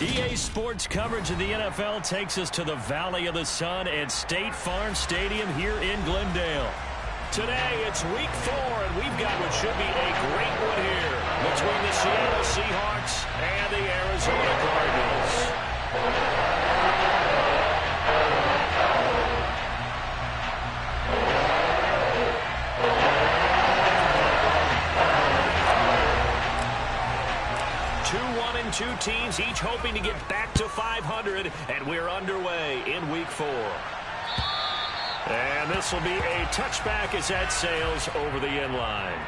EA Sports coverage of the NFL takes us to the Valley of the Sun at State Farm Stadium here in Glendale. Today, it's Week 4, and we've got what should be a great one here between the Seattle Seahawks and the Arizona Cardinals. 2-1-2 teams, each hoping to get back to 500, and we're underway in Week 4. And this will be a touchback as that sails over the end line.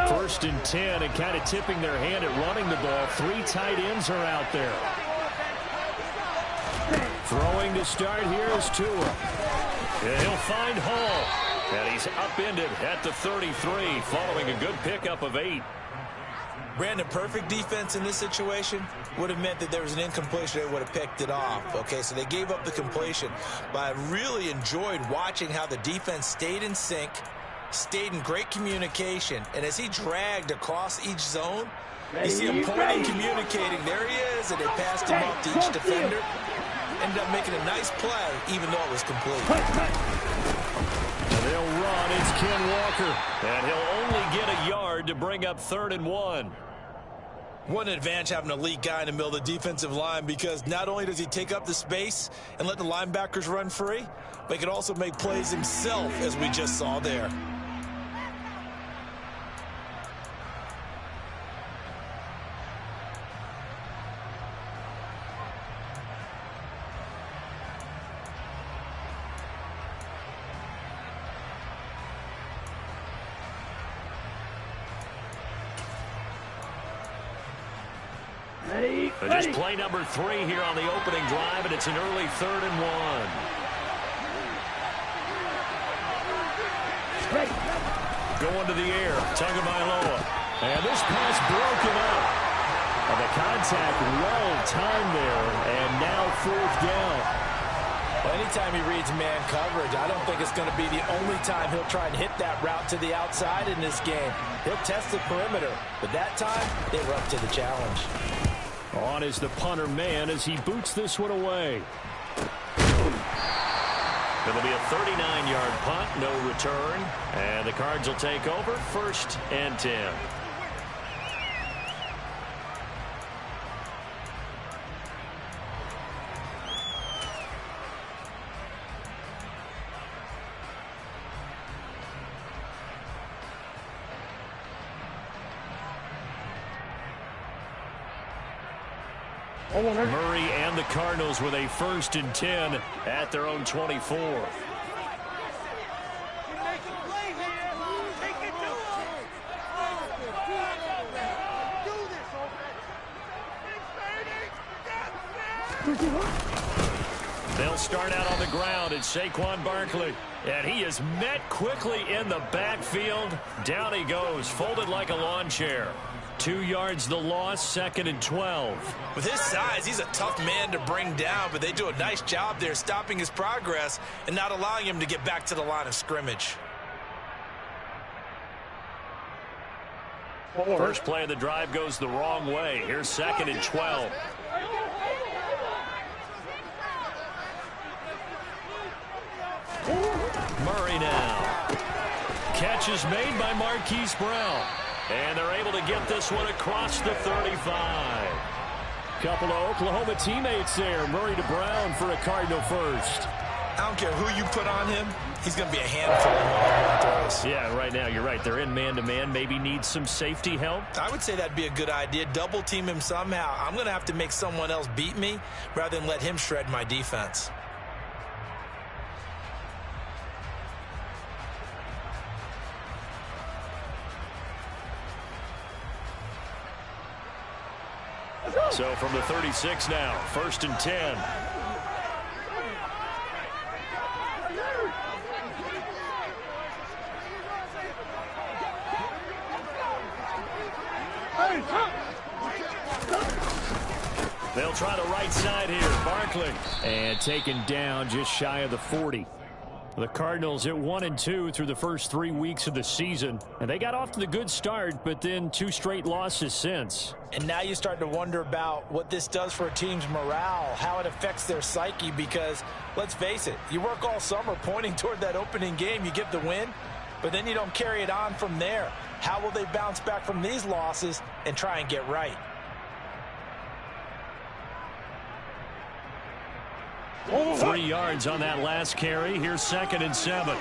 First and 10, and kind of tipping their hand at running the ball. 3 tight ends are out there. Throwing to start here is Tua. And he'll find Hall. And he's upended at the 33 following a good pickup of 8. Brandon, perfect defense in this situation would have meant that there was an incompletion. They would have picked it off. Okay, so they gave up the completion. But I really enjoyed watching how the defense stayed in sync, stayed in great communication, and as he dragged across each zone, you see him pointing, communicating. There he is, and they passed him off to each defender. Ended up making a nice play, even though it was complete. And they'll run. It's Ken Walker, and he'll only get a yard to bring up 3rd and 1. What an advantage having an elite guy in the middle of the defensive line, because not only does he take up the space and let the linebackers run free, but he can also make plays himself, as we just saw there. But just play number 3 here on the opening drive, and it's an early 3rd and 1. Going to the air, Tagovailoa. And this pass broken up. And the contact well timed there, and now 4th down. Well, anytime he reads man coverage, I don't think it's going to be the only time he'll try and hit that route to the outside in this game. He'll test the perimeter, but that time, they were up to the challenge. On is the punter man as he boots this one away. It'll be a 39-yard punt, no return. And the Cards will take over, 1st and 10. Murray and the Cardinals with a 1st and 10 at their own 24. They'll start out on the ground. It's Saquon Barkley. And he is met quickly in the backfield. Down he goes, folded like a lawn chair. 2 yards the loss, 2nd and 12. With his size, he's a tough man to bring down, but they do a nice job there stopping his progress and not allowing him to get back to the line of scrimmage. First play of the drive goes the wrong way. Here's 2nd and 12. Murray now. Catch is made by Marquise Brown. And they're able to get this one across the 35. Couple of Oklahoma teammates there. Murray to Brown for a Cardinal first. I don't care who you put on him. He's going to be a handful of throws. Yeah, right now, you're right. They're in man-to-man. Maybe needs some safety help. I would say that'd be a good idea. Double team him somehow. I'm going to have to make someone else beat me rather than let him shred my defense. So from the 36 now, 1st and 10. They'll try the right side here. Barkley. And taken down just shy of the 40. The Cardinals at 1-2 through the first 3 weeks of the season. And they got off to the good start, but then 2 straight losses since. And now you start to wonder about what this does for a team's morale, how it affects their psyche, because let's face it, you work all summer pointing toward that opening game, you get the win, but then you don't carry it on from there. How will they bounce back from these losses and try and get right? Oh, 3 yards on that last carry. Here's 2nd and 7.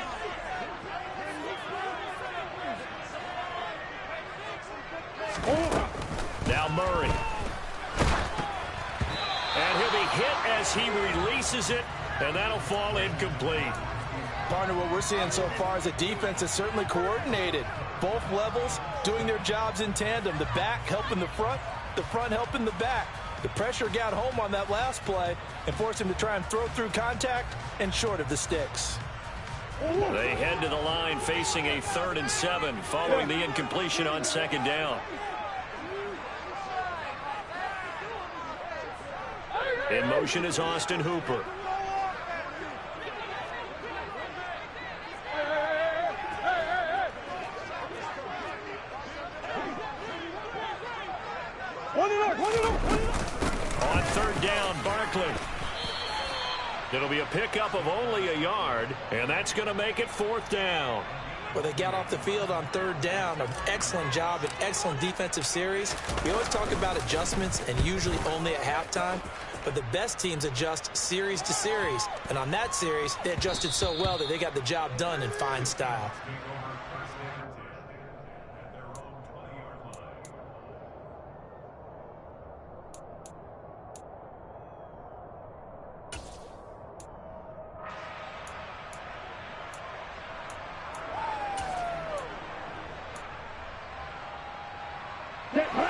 Now Murray. And he'll be hit as he releases it, and that'll fall incomplete. Partner, what we're seeing so far is the defense is certainly coordinated. Both levels doing their jobs in tandem. The back helping the front helping the back. The pressure got home on that last play and forced him to try and throw through contact and short of the sticks. They head to the line facing a 3rd and 7 following the incompletion on 2nd down. In motion is Austin Hooper. On 3rd down, Barkley. It'll be a pickup of only a yard, and that's going to make it 4th down. Well, they got off the field on 3rd down. An excellent job, an excellent defensive series. We always talk about adjustments, and usually only at halftime. But the best teams adjust series to series. And on that series, they adjusted so well that they got the job done in fine style.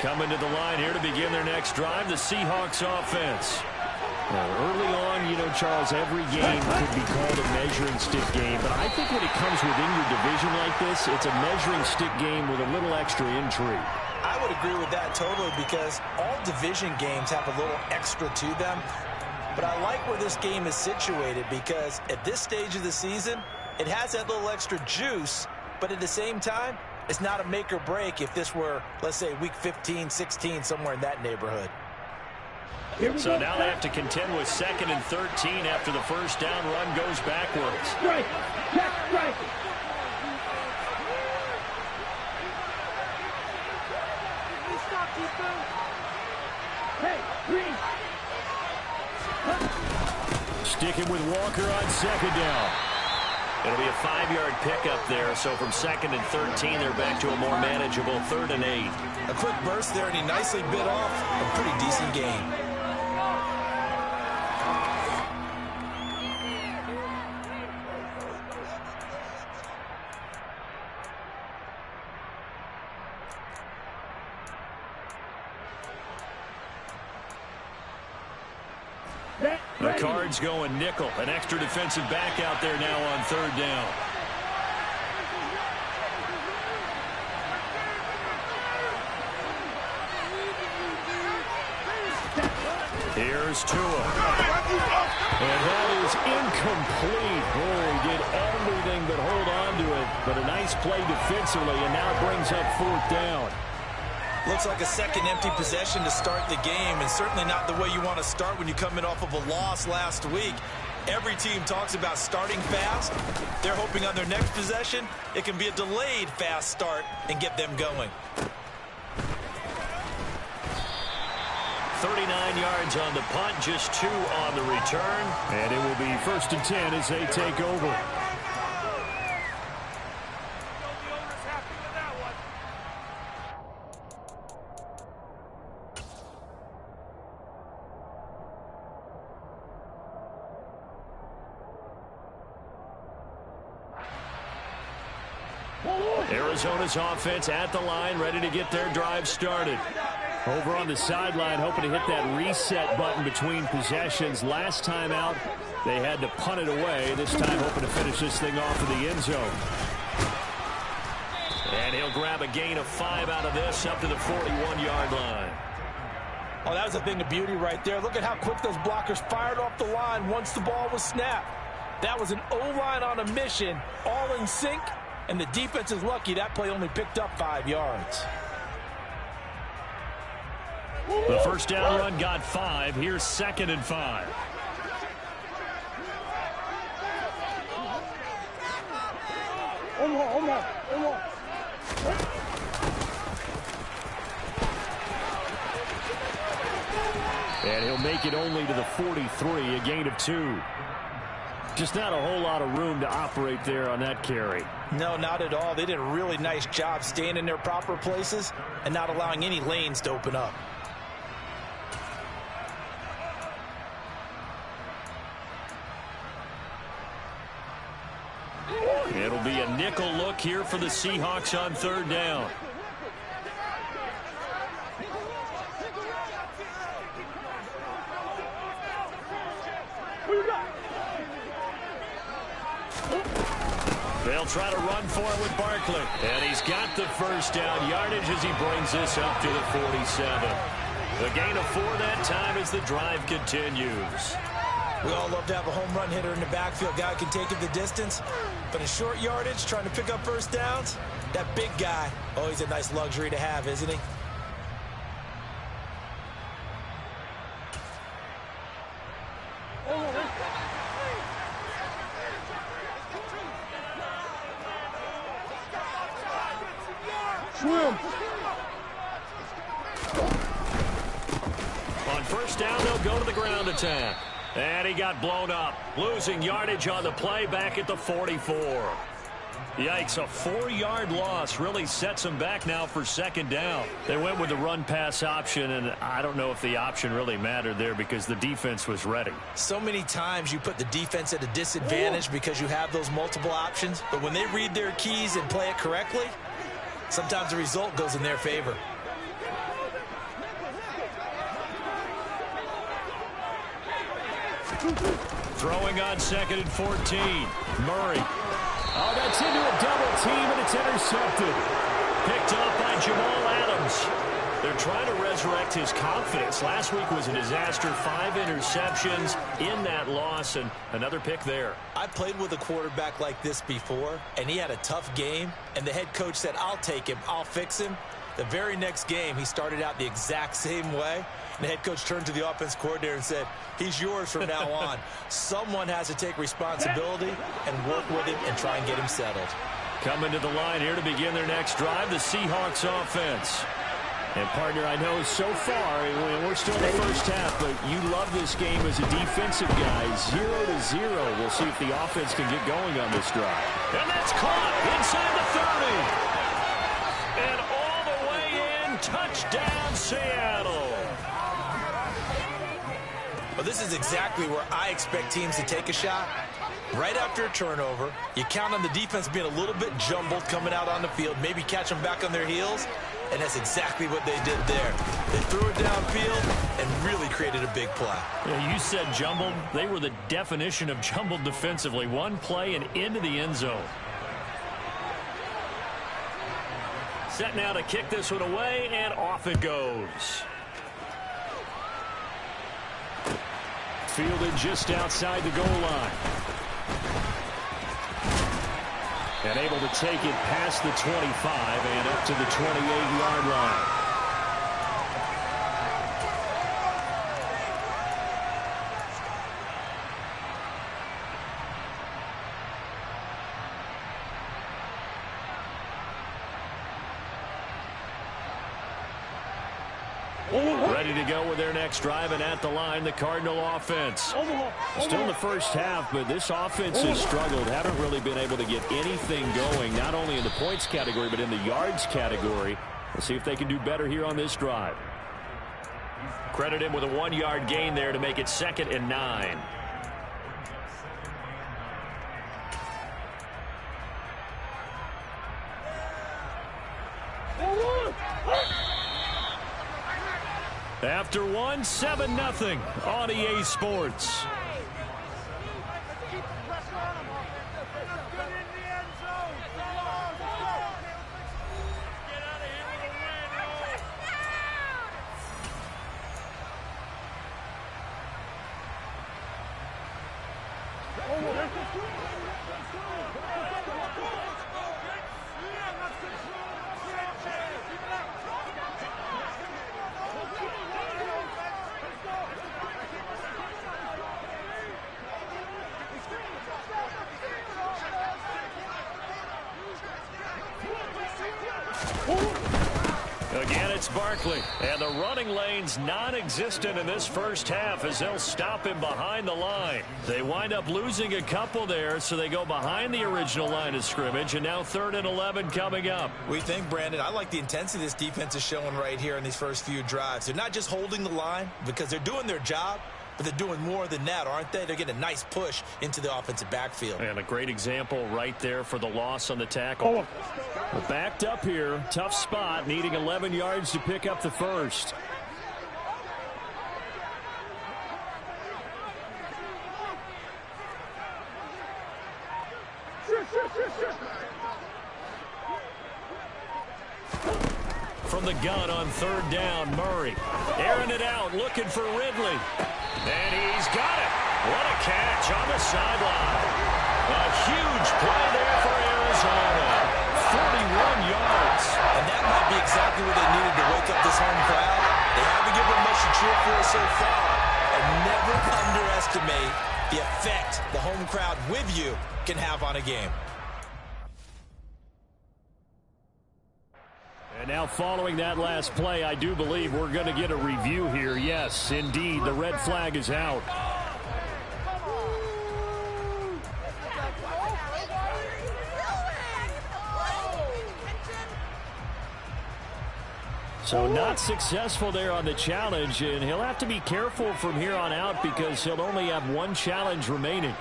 Coming to the line here to begin their next drive, the Seahawks offense. Early on, you know, Charles, every game could be called a measuring stick game. But I think when it comes within your division like this, it's a measuring stick game with a little extra intrigue. I would agree with that totally, because all division games have a little extra to them. But I like where this game is situated, because at this stage of the season, it has that little extra juice, but at the same time, it's not a make or break if this were, let's say, week 15, 16, somewhere in that neighborhood. So now they have to contend with 2nd and 13 after the first down run goes backwards. Strike. Check, strike. Hey, green. Sticking with Walker on 2nd down. It'll be a 5-yard pickup there, so from 2nd and 13, they're back to a more manageable 3rd and 8. A quick burst there, and he nicely bit off a pretty decent gain. The Cards going nickel. An extra defensive back out there now on 3rd down. Here's Tua. And that is incomplete. Boy, he did everything but hold on to it. But a nice play defensively, and now brings up 4th down. Looks like a second empty possession to start the game, and certainly not the way you want to start when you come in off of a loss last week. Every team talks about starting fast. They're hoping on their next possession, it can be a delayed fast start and get them going. 39 yards on the punt, just 2 on the return. And it will be 1st and 10 as they take over. Arizona's offense at the line, ready to get their drive started. Over on the sideline, hoping to hit that reset button between possessions. Last time out, they had to punt it away. This time hoping to finish this thing off in the end zone. And he'll grab a gain of 5 out of this up to the 41-yard line. Oh, that was a thing of beauty right there. Look at how quick those blockers fired off the line once the ball was snapped. That was an O-line on a mission, all in sync, and the defense is lucky that play only picked up 5 yards. The first down run got 5. Here's 2nd and 5. And he'll make it only to the 43, a gain of 2. Just not a whole lot of room to operate there on that carry. No, not at all. They did a really nice job staying in their proper places and not allowing any lanes to open up. It'll be a nickel look here for the Seahawks on 3rd down. They'll try to run for it with Barkley. And he's got the first down yardage as he brings this up to the 47. The gain of 4 that time as the drive continues. We all love to have a home run hitter in the backfield. Guy can take it the distance. But in short yardage, trying to pick up first downs, that big guy, oh, he's a nice luxury to have, isn't he? On first down, they'll go to the ground attack. And he got blown up, losing yardage on the play back at the 44. Yikes, a 4-yard loss really sets him back now for 2nd down. They went with the run-pass option, and I don't know if the option really mattered there because the defense was ready. So many times you put the defense at a disadvantage because you have those multiple options, but when they read their keys and play it correctly, sometimes the result goes in their favor. Throwing on 2nd and 14. Murray. Oh, that's into a double team, and it's intercepted. Picked up by Jamal Adams. They're trying to resurrect his confidence. Last week was a disaster. 5 interceptions in that loss, and another pick there. I played with a quarterback like this before, and he had a tough game, and the head coach said, I'll take him, I'll fix him. The very next game, he started out the exact same way. And the head coach turned to the offense coordinator and said, he's yours from now on. Someone has to take responsibility and work with him and try and get him settled. Coming to the line here to begin their next drive, the Seahawks offense. And, partner, I know so far, we're still in the first half, but you love this game as a defensive guy. 0-0. We'll see if the offense can get going on this drive. And that's caught inside the 30. And all the way in, touchdown, Seattle. Well, this is exactly where I expect teams to take a shot. Right after a turnover, you count on the defense being a little bit jumbled coming out on the field, maybe catch them back on their heels, and that's exactly what they did there. They threw it downfield and really created a big play. Yeah, you said jumbled. They were the definition of jumbled defensively. One play and into the end zone. Set now to kick this one away, and off it goes. Fielded just outside the goal line. And able to take it past the 25 and up to the 28-yard line. Ready to go with their next drive, and at the line, the Cardinal offense. Still in the first half, but this offense has struggled. Haven't really been able to get anything going, not only in the points category, but in the yards category. We'll see if they can do better here on this drive. Credit him with a 1-yard gain there to make it 2nd and 9. After 1, 7-0 on EA Sports. Again, it's Barkley. And the running lane's non-existent in this first half as they'll stop him behind the line. They wind up losing a couple there, so they go behind the original line of scrimmage, and now 3rd and 11 coming up. We think, Brandon, I like the intensity this defense is showing right here in these first few drives. They're not just holding the line because they're doing their job, but they're doing more than that, aren't they? They're getting a nice push into the offensive backfield. And a great example right there for the loss on the tackle. We're backed up here. Tough spot, needing 11 yards to pick up the first. From the gun on 3rd down, Murray. Airing it out, looking for Ridley. And he's got it. What a catch on the sideline. A huge play there for Arizona. 41 yards. And that might be exactly what they needed to wake up this home crowd. They haven't given them much to cheer for so far. And never underestimate the effect the home crowd with you can have on a game. And now following that last play, I do believe we're going to get a review here. Yes, indeed, the red flag is out. So not successful there on the challenge, and he'll have to be careful from here on out because he'll only have one challenge remaining.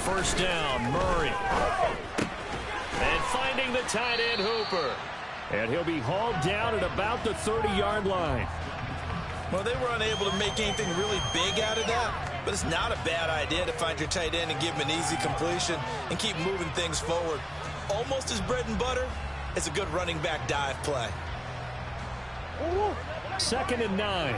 First down, Murray. And finding the tight end, Hooper. And he'll be hauled down at about the 30-yard line. Well, they were unable to make anything really big out of that, but it's not a bad idea to find your tight end and give him an easy completion and keep moving things forward. Almost as bread and butter as a good running back dive play. 2nd and 9.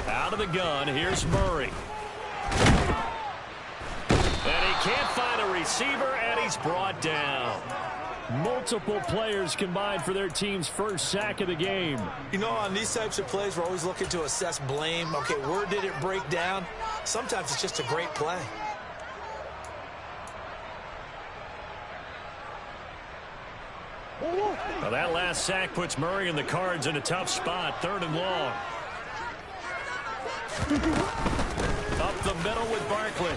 Out of the gun, here's Murray. And he can't find a receiver, and he's brought down. Multiple players combined for their team's first sack of the game. You know, on these types of plays, we're always looking to assess blame. Okay, where did it break down? Sometimes it's just a great play. Well, that last sack puts Murray and the Cards in a tough spot. 3rd and long. Up the middle with Barkley.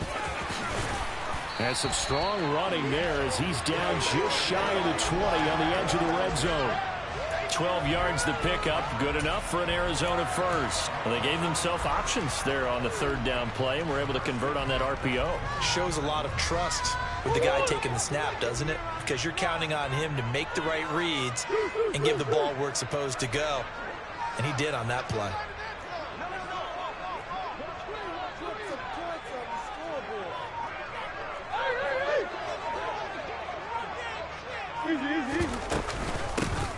Has some strong running there as he's down just shy of the 20 on the edge of the red zone. 12 yards to pick up. Good enough for an Arizona first. Well, they gave themselves options there on the 3rd down play and were able to convert on that RPO. Shows a lot of trust with the guy taking the snap, doesn't it? Because you're counting on him to make the right reads and give the ball where it's supposed to go. And he did on that play.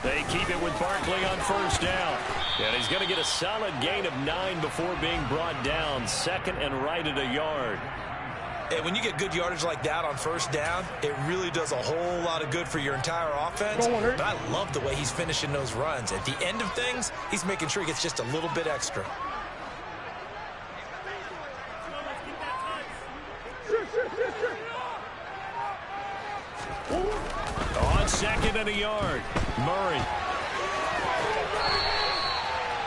They keep it with Barkley on 1st down. And he's going to get a solid gain of 9 before being brought down. 2nd and right at a yard. And when you get good yardage like that on 1st down, it really does a whole lot of good for your entire offense. But I love the way he's finishing those runs. At the end of things, he's making sure he gets just a little bit extra. On 2nd and a yard, Murray.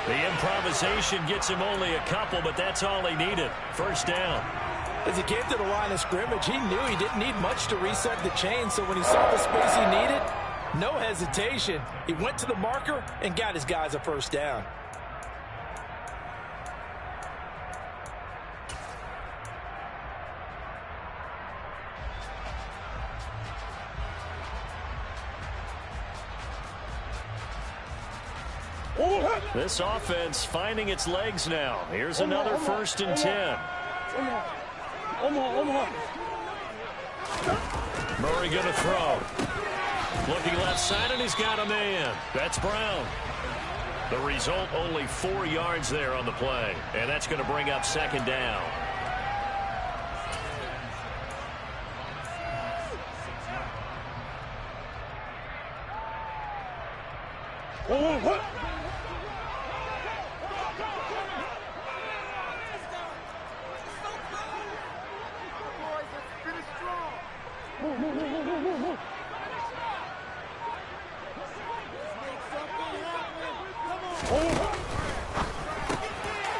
The improvisation gets him only a couple, but that's all he needed. 1st down. As he came to the line of scrimmage, he knew he didn't need much to reset the chain, so when he saw the space he needed, no hesitation. He went to the marker and got his guys a 1st down. This offense finding its legs now. Here's another 1st and 10. Murray going to throw. Looking left side, and he's got a man. That's Brown. The result, only 4 yards there on the play. And that's going to bring up 2nd down.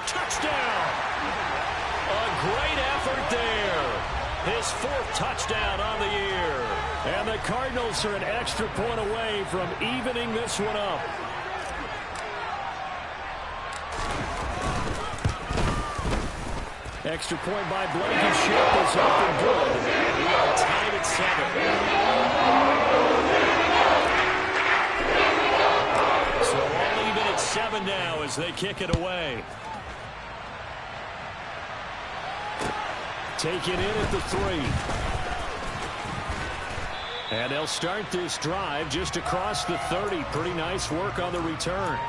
Touchdown! A great effort there. His 4th touchdown on the year. And the Cardinals are an extra point away from evening this one up. Extra point by Blankenship is up and good. And we are tied at 7. So all even at 7 now as they kick it away. Taken in at the 3. And they'll start this drive just across the 30. Pretty nice work on the return.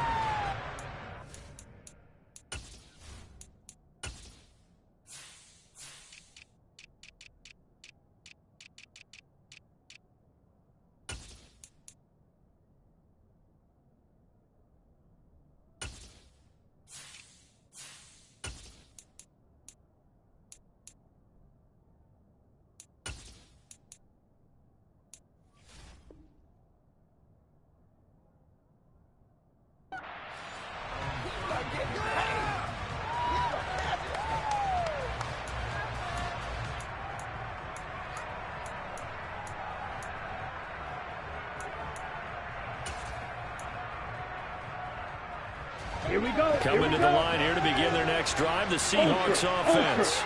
Here we go. Coming to the line here to begin their next drive, the Seahawks offense.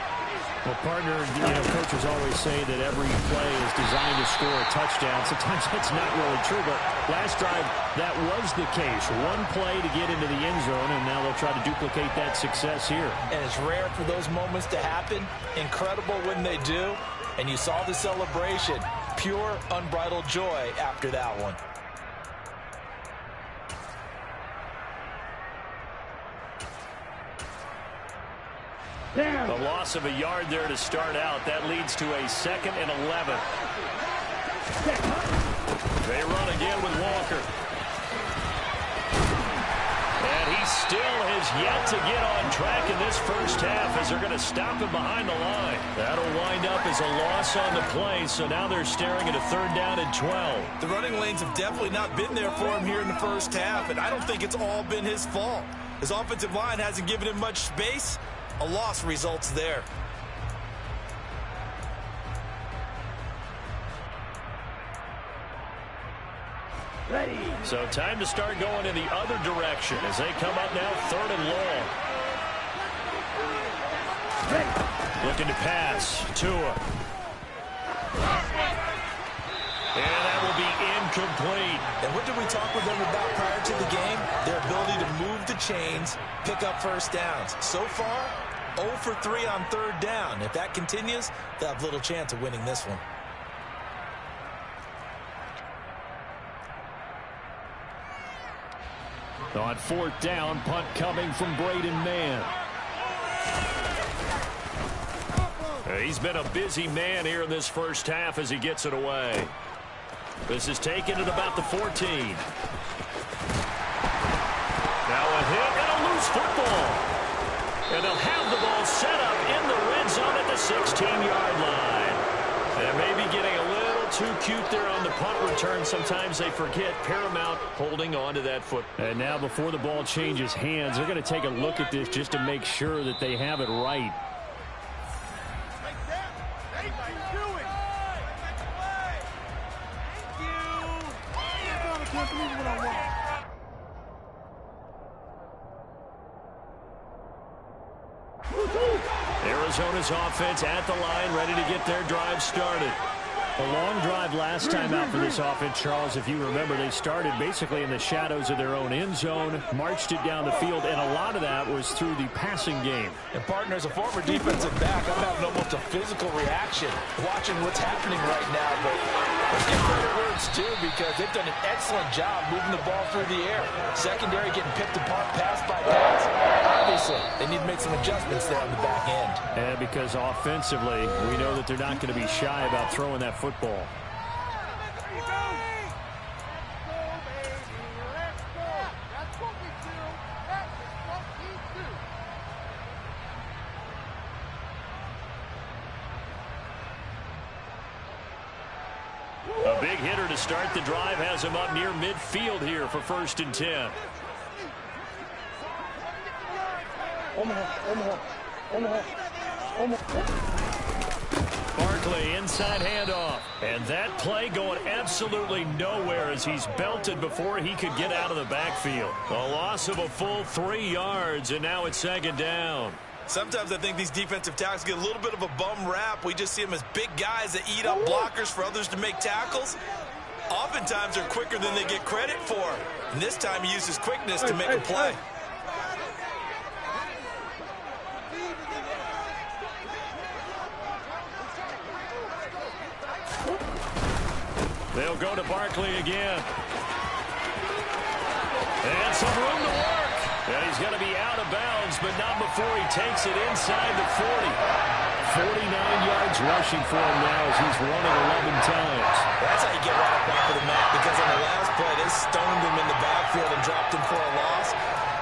Well, partner, coaches always say that every play is designed to score a touchdown. Sometimes that's not really true, but last drive, that was the case. One play to get into the end zone, and now they'll try to duplicate that success here. And it's rare for those moments to happen. Incredible when they do. And you saw the celebration. Pure, unbridled joy after that one. The loss of a yard there to start out. That leads to a 2nd and 11. They run again with Walker. And he still has yet to get on track in this first half as they're going to stop him behind the line. That'll wind up as a loss on the play, so now they're staring at a 3rd down and 12. The running lanes have definitely not been there for him here in the first half, and I don't think it's all been his fault. His offensive line hasn't given him much space. A loss results there. Ready. So time to start going in the other direction as they come up now 3rd and long. Ready. Looking to pass. Tua. And that will be incomplete. And what did we talk with them about prior to the game? Their ability to move the chains, pick up first downs. So far, 0 for 3 on 3rd down. If that continues, they'll have little chance of winning this one. On 4th down, punt coming from Braden Mann. He's been a busy man here in this first half as he gets it away. This is taken at about the 14. Now a hit and a loose football. And they'll have the ball set up in the red zone at the 16-yard line. And maybe getting a little too cute there on the punt return. Sometimes they forget Paramount holding on to that foot. And now before the ball changes hands, they're going to take a look at this just to make sure that they have it right. Arizona's offense at the line, ready to get their drive started. A long drive last time out for this offense, Charles. If you remember, they started basically in the shadows of their own end zone, marched it down the field, and a lot of that was through the passing game. And, partner, as a former defensive back, I'm having almost a physical reaction watching what's happening right now. But let's give credit where it's due, because they've done an excellent job moving the ball through the air. Secondary getting picked apart pass by pass. Obviously, they need to make some adjustments there on the back end. And because offensively, we know that they're not going to be shy about throwing that football. A big hitter to start the drive has him up near midfield here for 1st and 10. Barkley, inside handoff. And that play going absolutely nowhere as he's belted before he could get out of the backfield. A loss of a full 3 yards, and now it's 2nd down. Sometimes I think these defensive tackles get a little bit of a bum rap. We just see them as big guys that eat up blockers for others to make tackles. Oftentimes they're quicker than they get credit for. And this time he uses quickness to make a play. They'll go to Barkley again. And some room to work. And he's going to be out of bounds, but not before he takes it inside the 40. 49 yards rushing for him now as he's running 11 times. That's how you get right up off of the mat, because on the last play, they stoned him in the backfield and dropped him for a loss.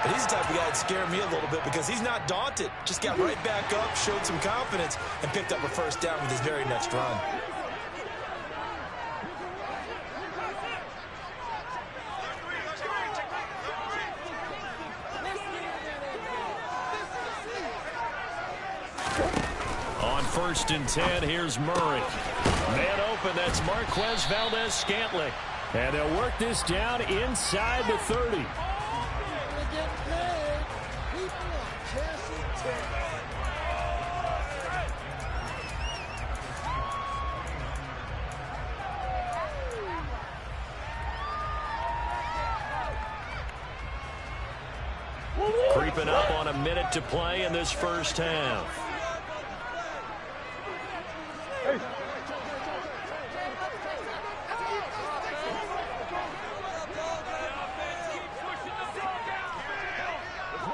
But he's the type of guy that scared me a little bit, because he's not daunted. Just got right back up, showed some confidence, and picked up a 1st down with his very next run. On 1st and 10, here's Murray. Man open, that's Marquez Valdez-Scantling. And they'll work this down inside the 30. Creeping up on a minute to play in this 1st half.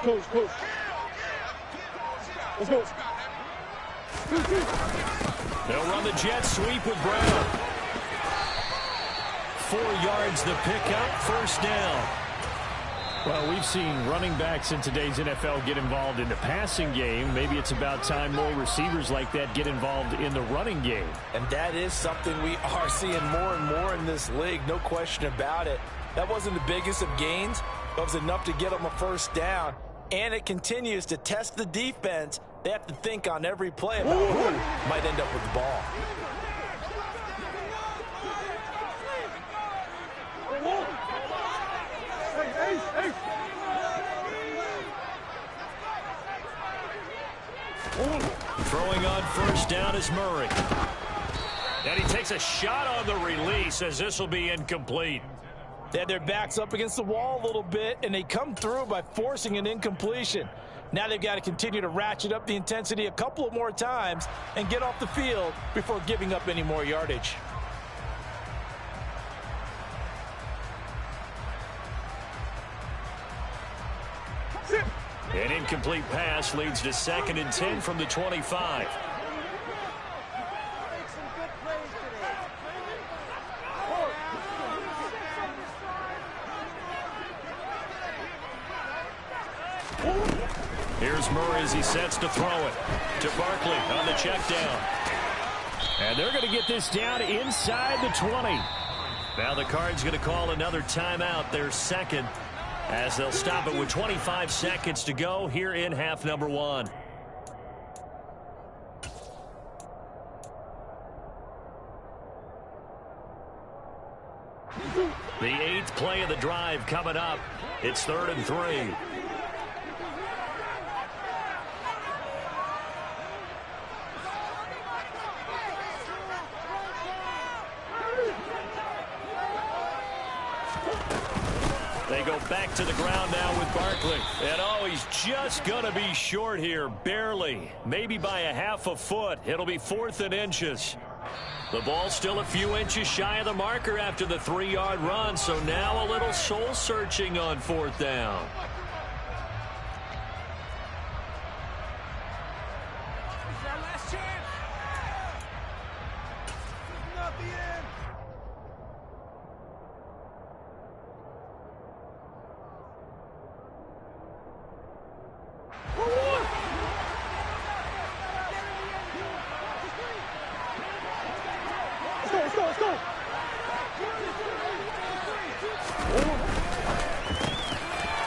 Coach. Let's go. They'll run the jet sweep with Brown. 4 yards the pickup, 1st down. Well, we've seen running backs in today's NFL get involved in the passing game. Maybe it's about time more receivers like that get involved in the running game. And that is something we are seeing more and more in this league, no question about it. That wasn't the biggest of gains, but it was enough to get them a 1st down. And it continues to test the defense. They have to think on every play about who might end up with the ball. Throwing on 1st down is Murray. And he takes a shot on the release as this will be incomplete. They had their backs up against the wall a little bit, and they come through by forcing an incompletion. Now they've got to continue to ratchet up the intensity a couple of more times and get off the field before giving up any more yardage. An incomplete pass leads to 2nd and 10 from the 25. Here's Murray as he sets to throw it to Barkley on the check down. And they're going to get this down inside the 20. Now the Cards going to call another timeout, their 2nd, as they'll stop it with 25 seconds to go here in half number 1. The 8th play of the drive coming up. It's 3rd and 3. They go back to the ground now with Barkley. And, oh, he's just going to be short here, barely. Maybe by a half a foot. It'll be 4th and inches. The ball's still a few inches shy of the marker after the 3-yard run, so now a little soul-searching on 4th down.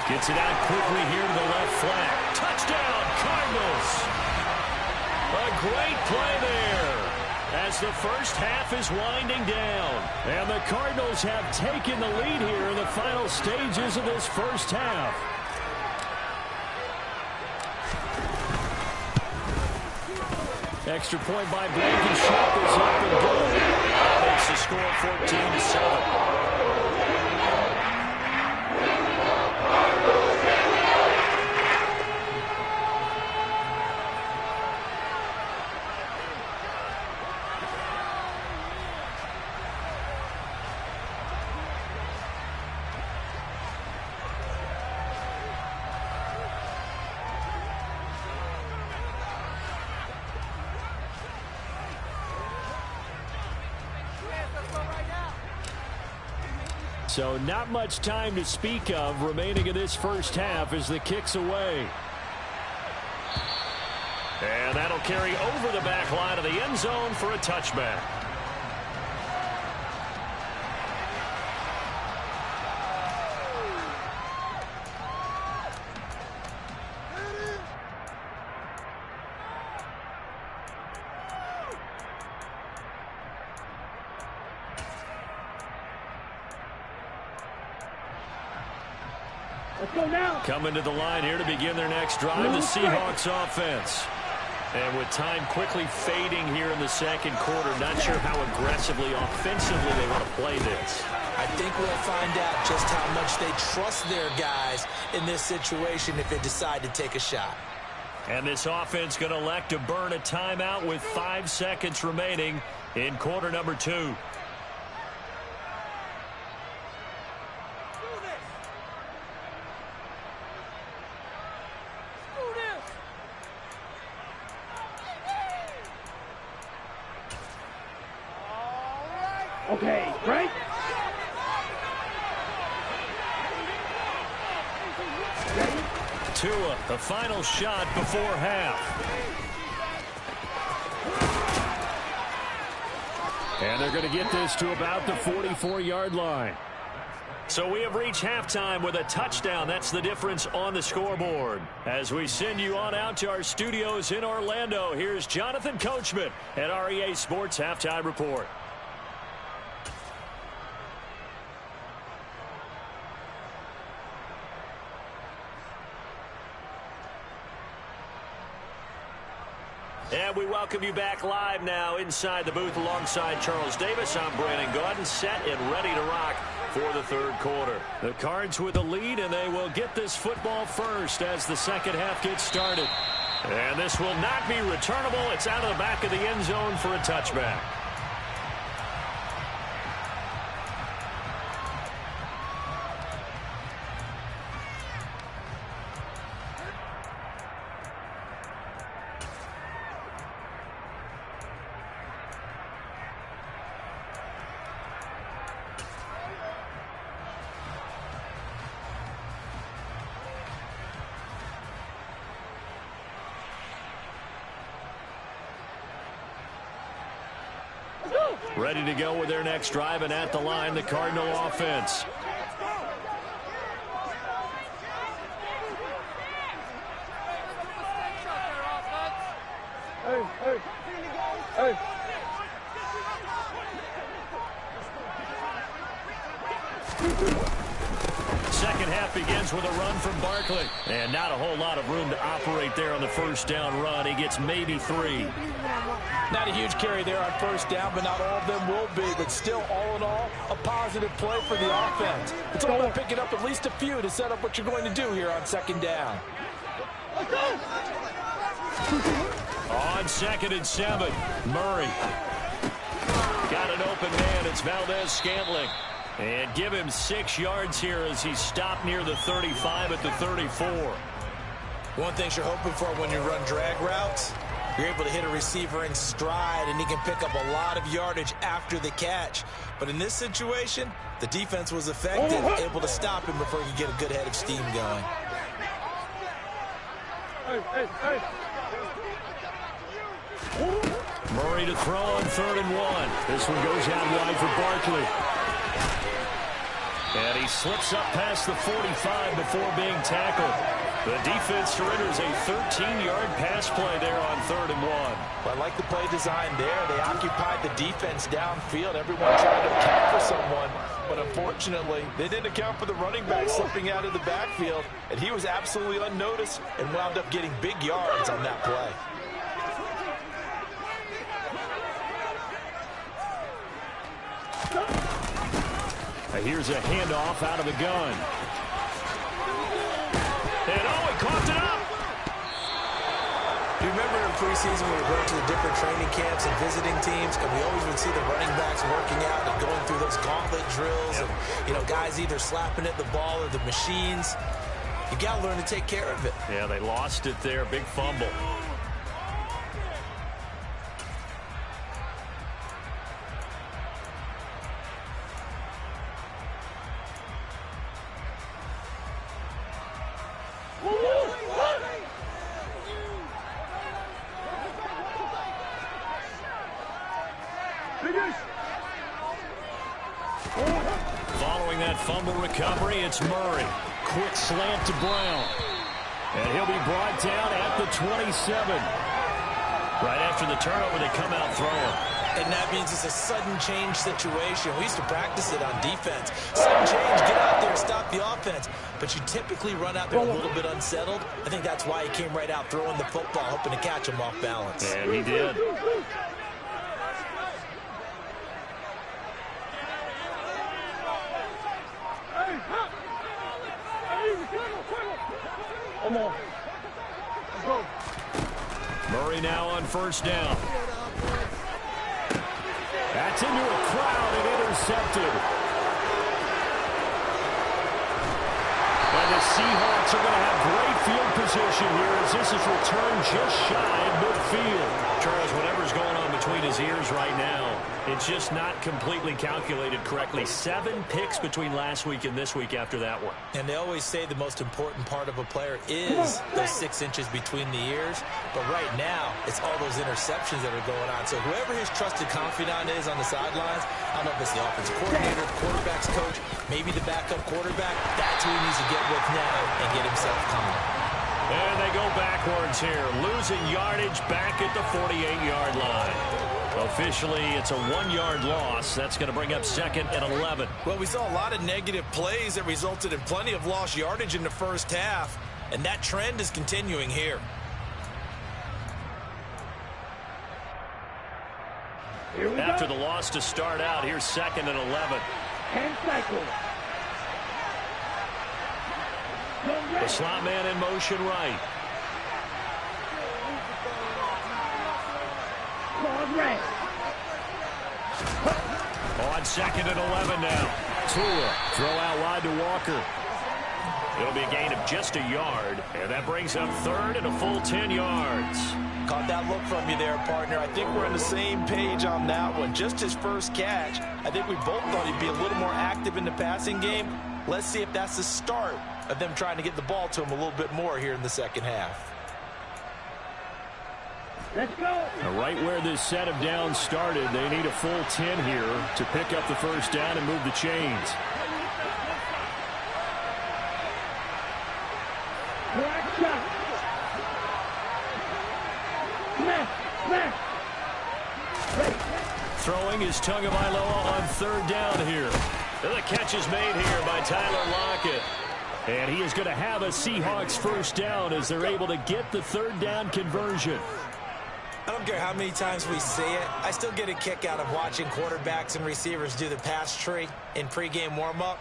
Gets it out quickly here to the left flank. Touchdown, Cardinals. A great play there as the first half is winding down. And the Cardinals have taken the lead here in the final stages of this first half. Extra point by Blankenship is up and good. That makes the score 14-7. So not much time to speak of remaining in this first half as the kick's away. And that'll carry over the back line of the end zone for a touchback. Coming to the line here to begin their next drive, the Seahawks offense. And with time quickly fading here in the second quarter, not sure how aggressively, offensively they want to play this. I think we'll find out just how much they trust their guys in this situation if they decide to take a shot. And this offense going to elect to burn a timeout with 5 seconds remaining in quarter number 2. Okay, break. Tua, the final shot before half. And they're going to get this to about the 44-yard line. So we have reached halftime with a touchdown. That's the difference on the scoreboard. As we send you on out to our studios in Orlando, here's Jonathan Coachman at REA Sports Halftime Report. And we welcome you back live now inside the booth alongside Charles Davis. I'm Brandon Gaudin, set and ready to rock for the third quarter. The Cards with the lead, and they will get this football first as the second half gets started. And this will not be returnable. It's out of the back of the end zone for a touchback. Ready to go with their next drive, and at the line, the Cardinal offense. Hey. Second half begins with a run from Barkley. And not a whole lot of room to operate there on the first down run. He gets maybe 3. Not a huge carry there on first down, but not all of them will be. But still, all in all, a positive play for the offense. It's all about picking up at least a few to set up what you're going to do here on second down. On 2nd and 7, Murray. Got an open man. It's Valdez-Scantling. And give him 6 yards here as he stopped near the 35 at the 34. One thing you're hoping for when you run drag routes, you're able to hit a receiver in stride, and he can pick up a lot of yardage after the catch. But in this situation, the defense was effective, able to stop him before he could get a good head of steam going. Murray to throw on 3rd and 1. This one goes out wide for Barkley. And he slips up past the 45 before being tackled. The defense surrenders a 13-yard pass play there on 3rd and 1. Well, I like the play design there. They occupied the defense downfield. Everyone tried to account for someone, but unfortunately, they didn't account for the running back slipping out of the backfield, and he was absolutely unnoticed and wound up getting big yards on that play. Here's a handoff out of the gun. And he coughed it up. Do you remember in preseason when we were going to the different training camps and visiting teams, and we always would see the running backs working out and going through those gauntlet drills, and guys either slapping at the ball or the machines. You got to learn to take care of it. Yeah, they lost it there. Big fumble. Following that fumble recovery, it's Murray. Quick slant to Brown. And he'll be brought down at the 27. Right after the turnover, they come out throwing. And that means it's a sudden change situation. We used to practice it on defense. Sudden change, get out there, stop the offense. But you typically run out there a little bit unsettled. I think that's why he came right out throwing the football, hoping to catch him off balance. And he did. Murray now on first down. That's into a crowd and intercepted. And the Seahawks are going to have great field position here as this is returned just shy of midfield. Charles, whatever's going on between his ears right now, it's just not completely calculated correctly. 7 picks between last week and this week after that one. And they always say the most important part of a player is those 6 inches between the ears. But right now, it's all those interceptions that are going on. So whoever his trusted confidant is on the sidelines, I don't know if it's the offensive coordinator, the quarterback's coach, maybe the backup quarterback, that's who he needs to get with now and get himself calm. And they go backwards here, losing yardage back at the 48-yard line. Officially, it's a 1-yard loss. That's going to bring up 2nd and 11. Well, we saw a lot of negative plays that resulted in plenty of lost yardage in the first half, and that trend is continuing here. After the loss to start out, here's 2nd and 11. Hand cycle. The slot man in motion right. On 2nd and 11 now. Tua, throw out wide to Walker. It'll be a gain of just a yard, and that brings up 3rd and a full 10 yards. Caught that look from you there, partner. I think we're on the same page on that one. Just his first catch. I think we both thought he'd be a little more active in the passing game. Let's see if that's the start of them trying to get the ball to him a little bit more here in the second half. Let's go. Now, right where this set of downs started, they need a full 10 here to pick up the first down and move the chains. Black shot. Smash. Throwing is Tagovailoa on 3rd down here. The catch is made here by Tyler Lockett. And he is going to have a Seahawks first down as they're able to get the 3rd down conversion. I don't care how many times we see it. I still get a kick out of watching quarterbacks and receivers do the pass tree in pregame warm-up.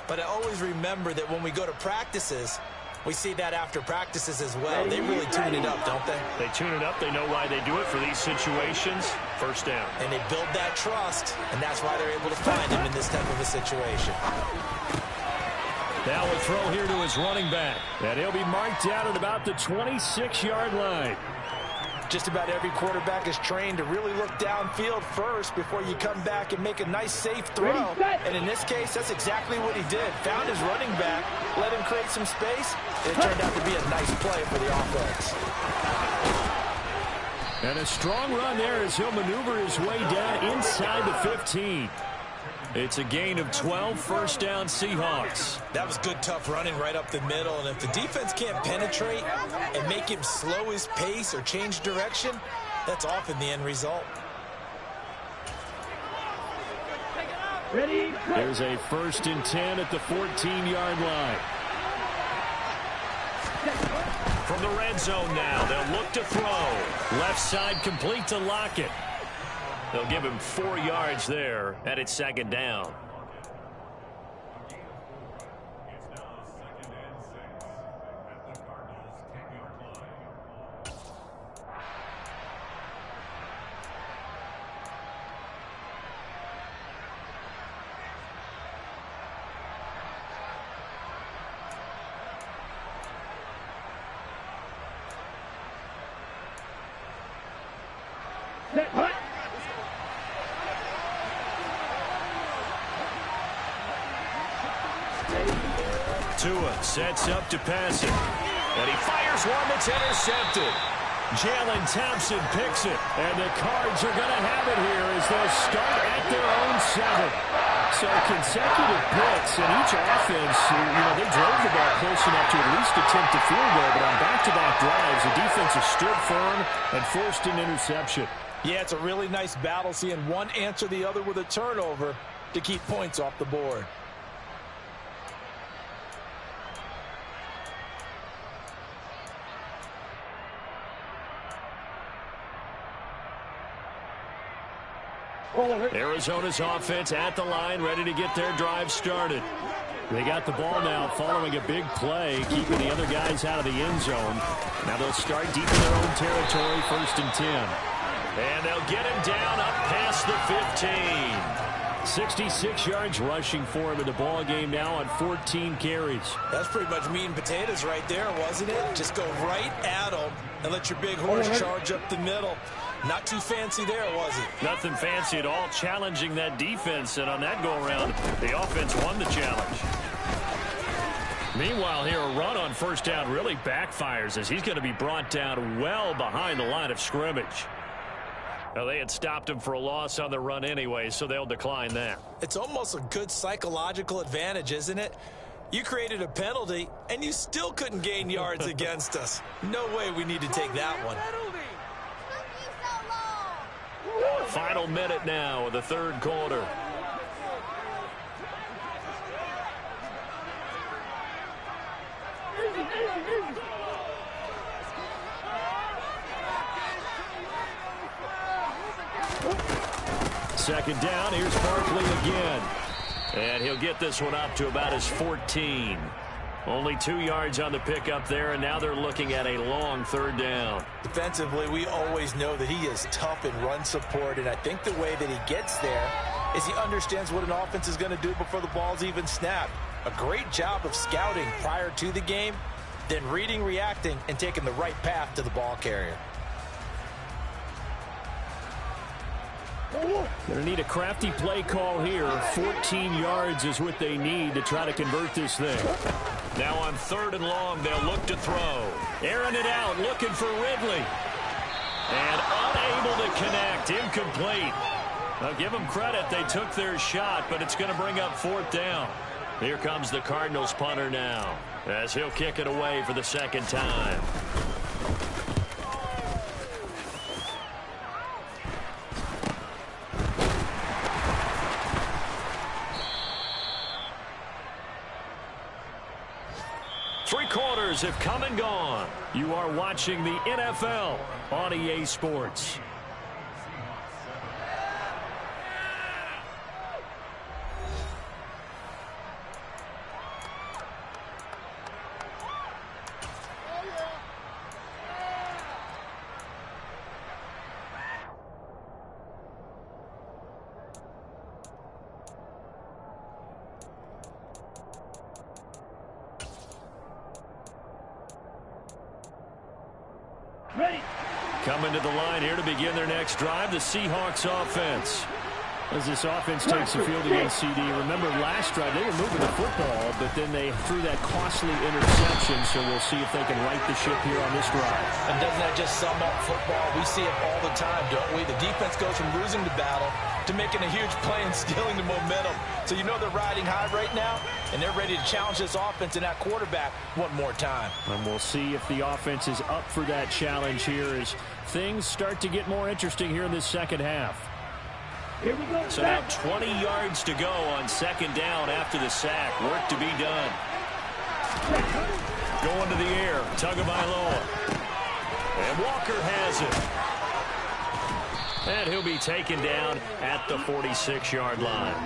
But I always remember that when we go to practices, we see that after practices as well. They really tune it up, don't they? They tune it up. They know why they do it for these situations. First down. And they build that trust, and that's why they're able to find him in this type of a situation. Now a throw here to his running back. And he'll be marked down at about the 26-yard line. Just about every quarterback is trained to really look downfield first before you come back and make a nice, safe throw. And in this case, that's exactly what he did. Found his running back, let him create some space. It turned out to be a nice play for the offense. And a strong run there as he'll maneuver his way down inside the 15. It's a gain of 12, first down Seahawks. That was good, tough running right up the middle. And if the defense can't penetrate and make him slow his pace or change direction, that's often the end result. Ready, go. There's a 1st and 10 at the 14-yard line. From the red zone now, they'll look to throw. Left side complete to Lockett. They'll give him 4 yards there, and it's 2nd down. Set, hut. Tua sets up to pass it. And he fires one that's intercepted. Jalen Thompson picks it. And the Cards are going to have it here as they'll start at their own 7. So consecutive picks, and each offense, they drove the ball close enough to at least attempt a field goal, but on back-to-back drives, the defense has stood firm and forced an interception. Yeah, it's a really nice battle, seeing one answer the other with a turnover to keep points off the board. Arizona's offense at the line, ready to get their drive started. They got the ball now following a big play, keeping the other guys out of the end zone. Now they'll start deep in their own territory, 1st and 10. And they'll get him down up past the 15. 66 yards rushing for him in the ball game now on 14 carries. That's pretty much meat and potatoes right there, wasn't it? Just go right at them and let your big horse charge up the middle. Not too fancy there, was it? Nothing fancy at all, challenging that defense, and on that go-around, the offense won the challenge. Meanwhile, here, a run on 1st down really backfires as he's going to be brought down well behind the line of scrimmage. Now, they had stopped him for a loss on the run anyway, so they'll decline that. It's almost a good psychological advantage, isn't it? You created a penalty, and you still couldn't gain yards against us. No way we need to take that one. Final minute now of the 3rd quarter. Second down, here's Barkley again. And he'll get this one up to about his 14. Only 2 yards on the pickup there, and now they're looking at a long 3rd down. Defensively, we always know that he is tough in run support, and I think the way that he gets there is he understands what an offense is going to do before the ball's even snapped. A great job of scouting prior to the game, then reading, reacting, and taking the right path to the ball carrier. Going to need a crafty play call here. 14 yards is what they need to try to convert this thing. Now on 3rd and long, they'll look to throw. Airing it out, looking for Ridley. And unable to connect, incomplete. I'll give them credit, they took their shot, but it's going to bring up 4th down. Here comes the Cardinals punter now, as he'll kick it away for the 2nd time. Three quarters have come and gone. You are watching the NFL on EA Sports. Coming to the line here to begin their next drive, the Seahawks offense. As this offense takes the field against CD, remember last drive they were moving the football, but then they threw that costly interception, so we'll see if they can right the ship here on this drive. And doesn't that just sum up football? We see it all the time, don't we? The defense goes from losing the battle to making a huge play and stealing the momentum. So you know they're riding high right now, and they're ready to challenge this offense and that quarterback one more time. And we'll see if the offense is up for that challenge here as things start to get more interesting here in this second half. Here we go. So now 20 yards to go on second down after the sack. Work to be done. Going to the air. Tagovailoa. And Walker has it. And he'll be taken down at the 46-yard line.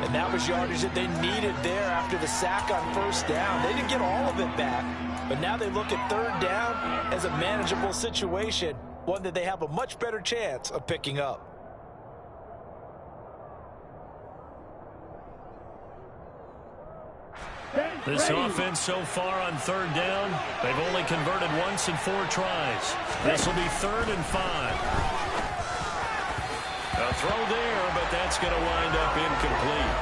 And that was yardage that they needed there after the sack on first down. They didn't get all of it back, but now they look at third down as a manageable situation, one that they have a much better chance of picking up. This offense so far on third down, they've only converted once in 4 tries. This will be 3rd and 5. A throw there, but that's going to wind up incomplete.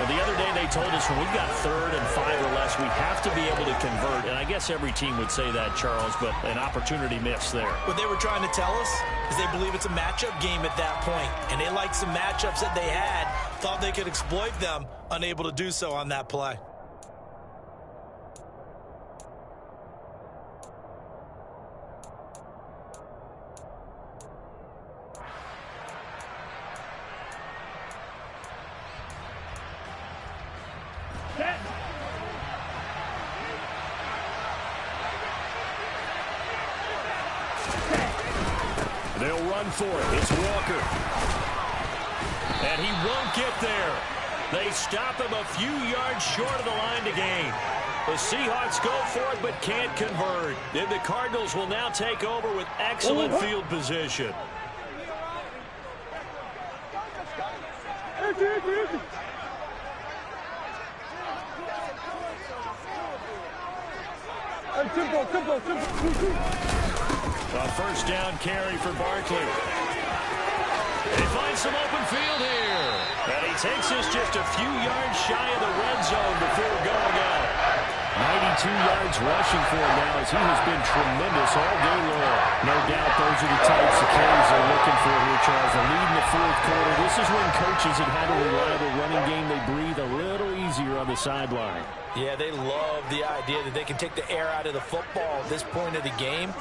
Well, the other day they told us when we've got 3rd and 5 or less, we have to be able to convert. And I guess every team would say that, Charles, but an opportunity missed there. What they were trying to tell us is they believe it's a matchup game at that point. And they liked some matchups that they had, thought they could exploit them, unable to do so on that play. They'll run for it. It's Walker. And he won't get there. They stop him a few yards short of the line to gain. The Seahawks go for it but can't convert. And the Cardinals will now take over with excellent field position. A first down carry for Barkley. They find some open field here. And he takes us just a few yards shy of the red zone before going out. 92 yards rushing for him now as he has been tremendous all day long. No doubt those are the types of carries they're looking for here, Charles. A lead in the 4th quarter. This is when coaches that had a reliable running game, they breathe a little easier on the sideline. Yeah, they love the idea that they can take the air out of the football at this point of the game.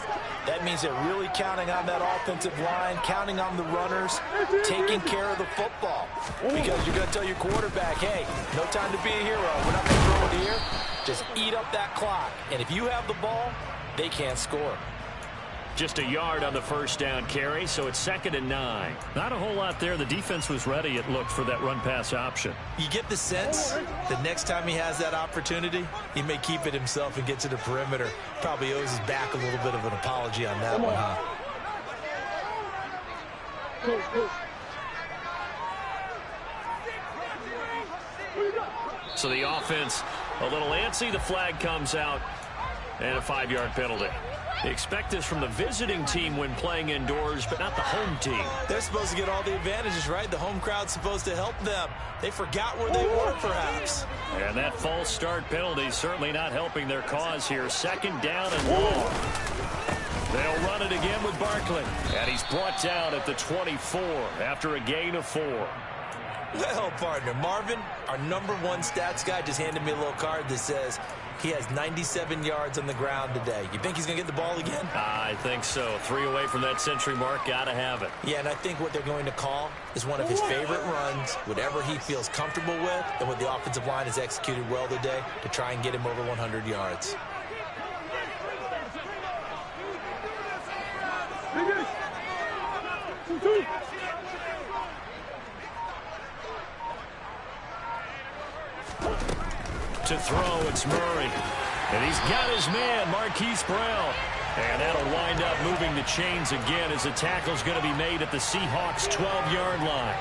That means they're really counting on that offensive line, counting on the runners, taking care of the football. Because you're going to tell your quarterback, hey, no time to be a hero. We're not going to throw it here. Just eat up that clock. And if you have the ball, they can't score. Just a yard on the first down carry, so it's 2nd and 9. Not a whole lot there. The defense was ready, it looked, for that run-pass option. You get the sense the next time he has that opportunity, he may keep it himself and get to the perimeter. Probably owes his back a little bit of an apology on that one, huh? So the offense a little antsy. The flag comes out, and a 5-yard penalty. They expect this from the visiting team when playing indoors, but not the home team. They're supposed to get all the advantages, right? The home crowd's supposed to help them. They forgot where they were, perhaps. And that false start penalty certainly not helping their cause here. 2nd down and long. They'll run it again with Barkley. And he's brought down at the 24 after a gain of 4. Well, partner, Marvin, our #1 stats guy, just handed me a little card that says he has 97 yards on the ground today. You think he's going to get the ball again? I think so. 3 away from that century mark. Got to have it. Yeah, and I think what they're going to call is one of his favorite runs, whatever he feels comfortable with, and what the offensive line has executed well today to try and get him over 100 yards. To throw, it's Murray. And he's got his man, Marquise Brown. And that'll wind up moving the chains again as the tackle's going to be made at the Seahawks' 12-yard line.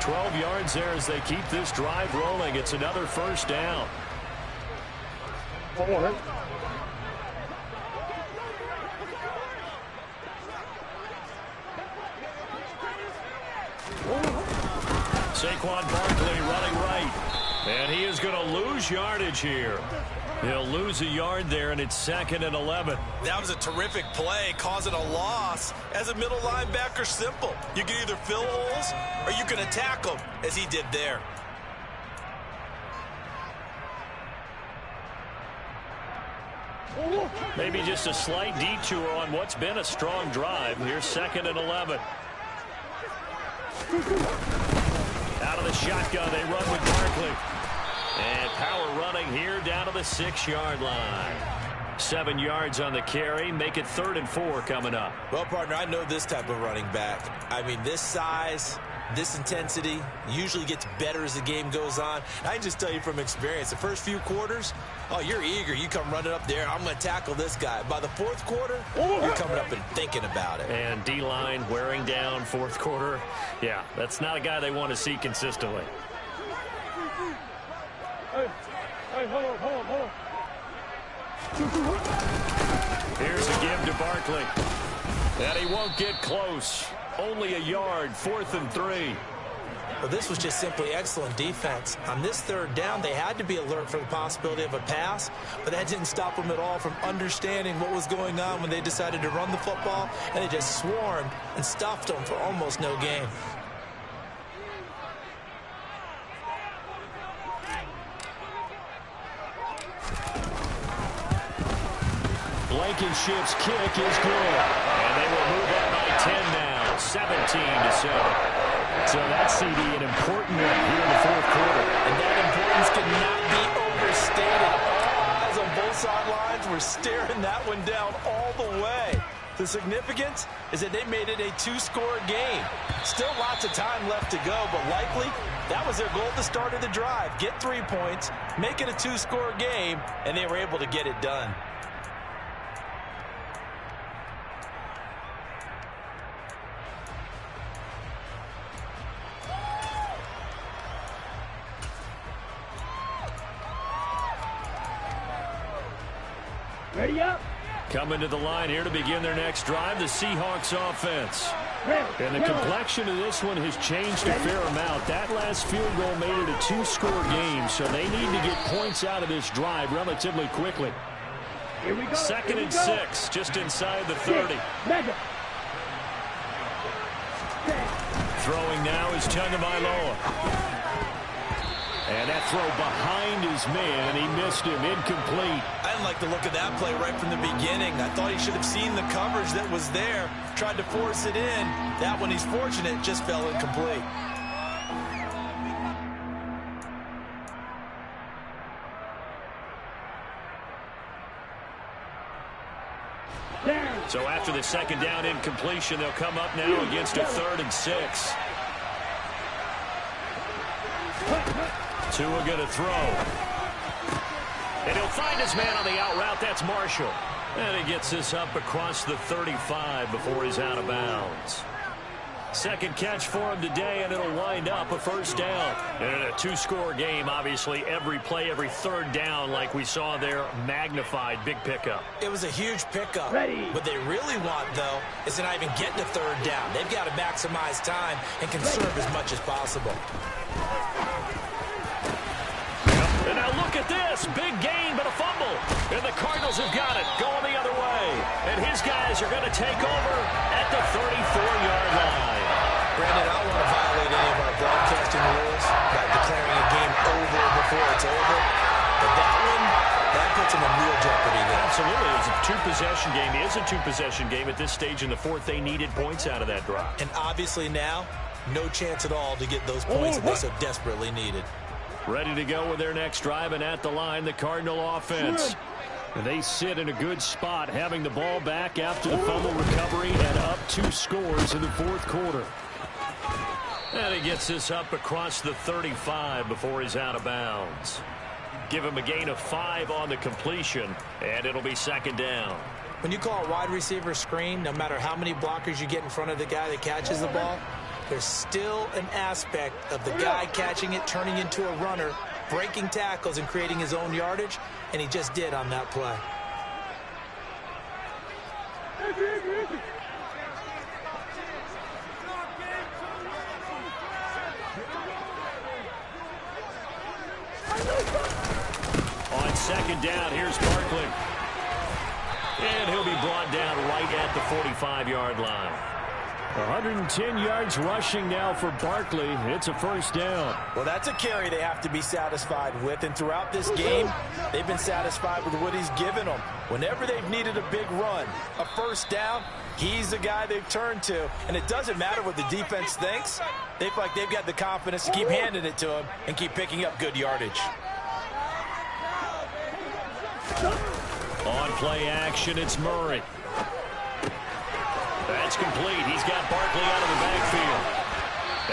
12 yards there as they keep this drive rolling. It's another first down. Saquon Barkley running right. And he is going to lose yardage here. He'll lose a yard there, and it's 2nd and 11. That was a terrific play, causing a loss. As a middle linebacker, simple. You can either fill holes or you can attack them, as he did there. Maybe just a slight detour on what's been a strong drive. Here's 2nd and 11. Out of the shotgun, they run with Barkley. And power running here down to the 6-yard line. 7 yards on the carry. Make it 3rd and 4 coming up. Well, partner, I know this type of running back. I mean, this size, this intensity usually gets better as the game goes on. I can just tell you from experience, the first few quarters, oh, you're eager. You come running up there, I'm going to tackle this guy. By the 4th quarter, you're coming up and thinking about it. And D-line wearing down 4th quarter. Yeah, that's not a guy they want to see consistently. Hey, hold on. Here's a give to Barkley. And he won't get close. Only a yard, 4th and 3. Well, this was just simply excellent defense. On this 3rd down, they had to be alert for the possibility of a pass, but that didn't stop them at all from understanding what was going on when they decided to run the football, and they just swarmed and stuffed them for almost no gain. Blankenship's kick is good. And they will move up by 10 now, 17-7. So that CD, an important one here in the 4th quarter. And that importance cannot be overstated. All eyes on both sidelines were staring that one down all the way. The significance is that they made it a 2-score game. Still lots of time left to go, but likely that was their goal at the start of the drive. Get 3 points, make it a 2-score game, and they were able to get it done. Ready up. Coming to the line here to begin their next drive, the Seahawks offense. And the complexion of this one has changed a fair amount. That last field goal made it a 2-score game, so they need to get points out of this drive relatively quickly. Here we go. 2nd and 6, just inside the 30. Throwing now is Tagovailoa. And that throw behind his man, he missed him, incomplete. I didn't like the look of that play right from the beginning. I thought he should have seen the coverage that was there, tried to force it in. That one, he's fortunate, just fell incomplete. So after the 2nd down incompletion, they'll come up now against a 3rd and 6. Tua going to throw. And he'll find his man on the out route. That's Marshall. And he gets this up across the 35 before he's out of bounds. 2nd catch for him today, and it'll wind up a 1st down. And in a 2-score game, obviously, every play, every 3rd down, like we saw there, magnified, big pickup. It was a huge pickup. Ready. What they really want, though, is to not even get to 3rd down. They've got to maximize time and conserve as much as possible. And now look at this. Big gain, but a fumble. And the Cardinals have got it, going the other way. And his guys are going to take over at the 34-yard line. Brandon, I don't want to violate any of our broadcasting rules, jeopardy there. Absolutely. It's a two-possession game. It is a two-possession game at this stage in the fourth. They needed points out of that drive. And obviously now, no chance at all to get those points that they so desperately needed. Ready to go with their next drive, and at the line, the Cardinal offense. And they sit in a good spot, having the ball back after the fumble recovery and up 2 scores in the fourth quarter. And he gets this up across the 35 before he's out of bounds. Give him a gain of 5 on the completion, and it'll be second down. When you call a wide receiver screen, no matter how many blockers you get in front of the guy that catches the ball, there's still an aspect of the guy catching it, turning into a runner, breaking tackles and creating his own yardage, and he just did on that play. On second down, here's Barkley. And he'll be brought down right at the 45-yard line. 110 yards rushing now for Barkley. It's a first down. Well, that's a carry they have to be satisfied with. And throughout this game, they've been satisfied with what he's given them. Whenever they've needed a big run, a first down, he's the guy they've turned to. And it doesn't matter what the defense thinks. They feel like they've got the confidence to keep handing it to him and keep picking up good yardage. On play action, it's Murray. That's complete. He's got Barkley out of the backfield.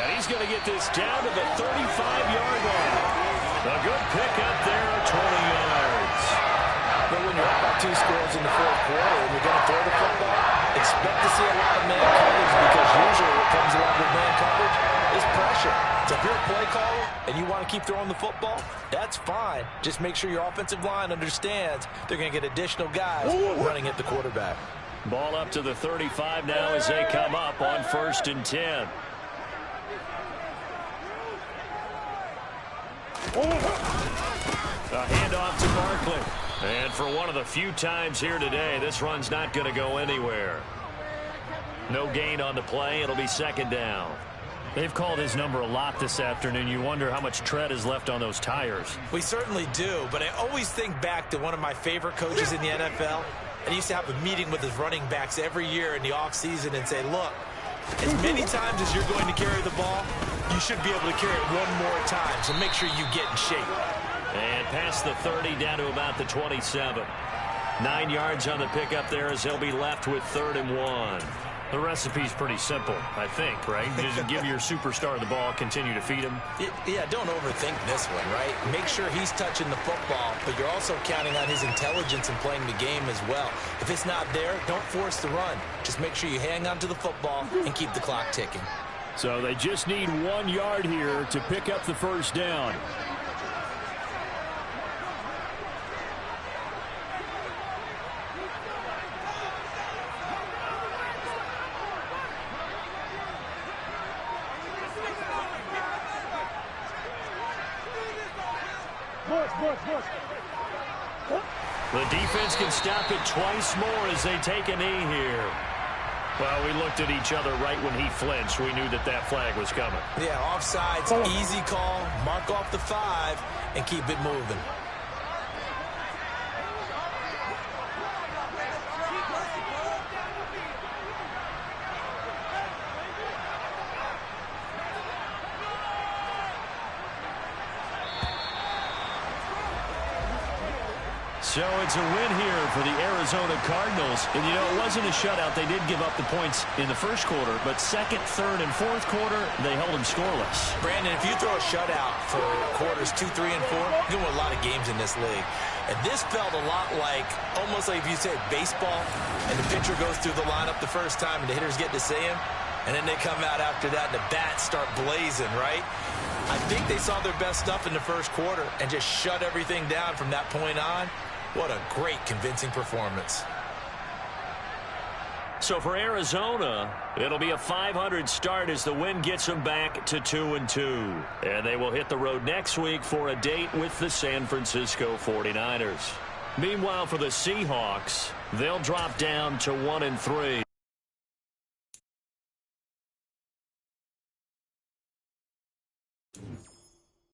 And he's going to get this down to the 35-yard line. A good pickup there, 20 yards. But when you're up by 2 scores in the fourth quarter and you're going to throw the football, expect to see a lot of man coverage, because usually what comes along with man coverage is pressure. So if you're a play caller and you want to keep throwing the football, that's fine. Just make sure your offensive line understands they're going to get additional guys running at the quarterback. Ball up to the 35 now as they come up on 1st and 10. A handoff to Barkley. And for one of the few times here today, this run's not going to go anywhere. No gain on the play. It'll be second down. They've called his number a lot this afternoon. You wonder how much tread is left on those tires. We certainly do, but I always think back to one of my favorite coaches in the NFL. And he used to have a meeting with his running backs every year in the offseason and say, look, as many times as you're going to carry the ball, you should be able to carry it one more time. So make sure you get in shape. And past the 30 down to about the 27. 9 yards on the pickup there as they'll be left with 3rd and 1. The recipe's pretty simple, I think, right? Just give your superstar the ball, continue to feed him. Yeah, don't overthink this one, right? Make sure he's touching the football, but you're also counting on his intelligence in playing the game as well. If it's not there, don't force the run. Just make sure you hang on to the football and keep the clock ticking. So they just need 1 yard here to pick up the first down. The defense can stop it twice more as they take a knee here. Well, we looked at each other right when he flinched. We knew that that flag was coming. Yeah, offsides, easy call. Mark off the 5 and keep it moving. So it's a win here for the Arizona Cardinals. And, you know, it wasn't a shutout. They did give up the points in the first quarter, but second, third, and fourth quarter, they held them scoreless. Brandon, if you throw a shutout for quarters 2, 3, and 4, you're going to win a lot of games in this league. And this felt a lot like, almost like if you said baseball, and the pitcher goes through the lineup the first time, and the hitters get to see him, and then they come out after that, and the bats start blazing, right? I think they saw their best stuff in the first quarter and just shut everything down from that point on. What a great, convincing performance. So for Arizona, it'll be a .500 start as the win gets them back to 2-2. And they will hit the road next week for a date with the San Francisco 49ers. Meanwhile, for the Seahawks, they'll drop down to 1-3.